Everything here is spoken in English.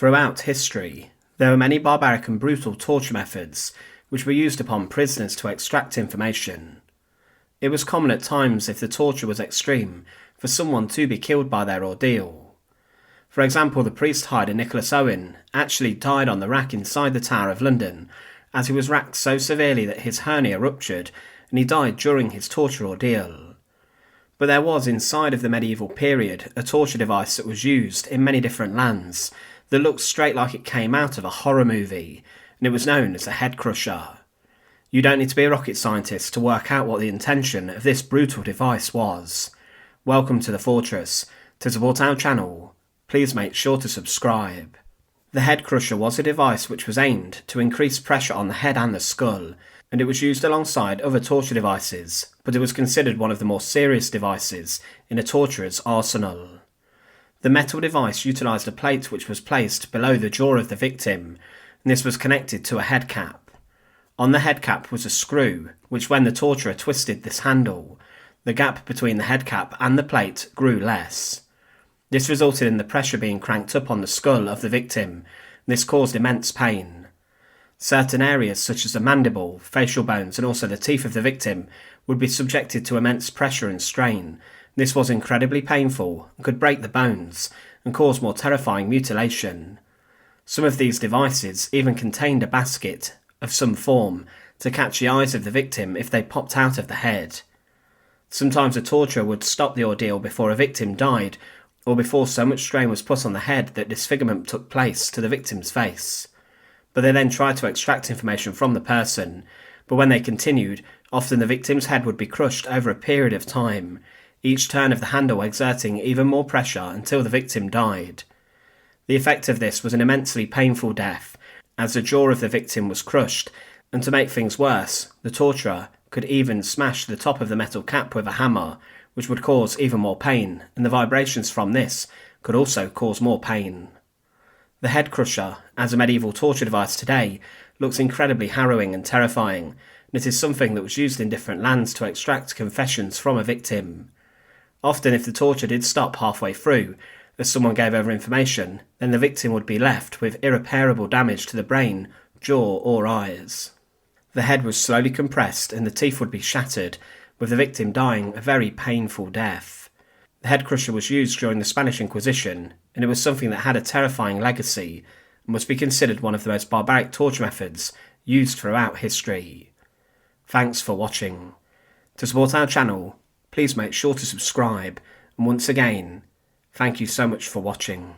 Throughout history, there were many barbaric and brutal torture methods which were used upon prisoners to extract information. It was common at times, if the torture was extreme, for someone to be killed by their ordeal. For example, the priest hider Nicholas Owen actually died on the rack inside the Tower of London, as he was racked so severely that his hernia ruptured and he died during his torture ordeal. But there was, inside of the medieval period, a torture device that was used in many different lands that looked straight like it came out of a horror movie, and it was known as a head crusher. You don't need to be a rocket scientist to work out what the intention of this brutal device was. Welcome to the Fortress. To support our channel, please make sure to subscribe. The head crusher was a device which was aimed to increase pressure on the head and the skull, and it was used alongside other torture devices, but it was considered one of the more serious devices in a torturer's arsenal. The metal device utilised a plate which was placed below the jaw of the victim, and this was connected to a head cap. On the head cap was a screw, which when the torturer twisted this handle, the gap between the head cap and the plate grew less. This resulted in the pressure being cranked up on the skull of the victim, and this caused immense pain. Certain areas such as the mandible, facial bones and also the teeth of the victim would be subjected to immense pressure and strain. This was incredibly painful and could break the bones and cause more terrifying mutilation. Some of these devices even contained a basket of some form to catch the eyes of the victim if they popped out of the head. Sometimes a torturer would stop the ordeal before a victim died, or before so much strain was put on the head that disfigurement took place to the victim's face. But they then tried to extract information from the person, but when they continued, often the victim's head would be crushed over a period of time, each turn of the handle exerting even more pressure until the victim died. The effect of this was an immensely painful death, as the jaw of the victim was crushed, and to make things worse, the torturer could even smash the top of the metal cap with a hammer, which would cause even more pain, and the vibrations from this could also cause more pain. The head crusher, as a medieval torture device today, looks incredibly harrowing and terrifying, and it is something that was used in different lands to extract confessions from a victim. Often if the torture did stop halfway through, as someone gave over information, then the victim would be left with irreparable damage to the brain, jaw or eyes. The head was slowly compressed and the teeth would be shattered, with the victim dying a very painful death. The head crusher was used during the Spanish Inquisition, and it was something that had a terrifying legacy and must be considered one of the most barbaric torture methods used throughout history. Thanks for watching. To support our channel, please make sure to subscribe, and once again, thank you so much for watching.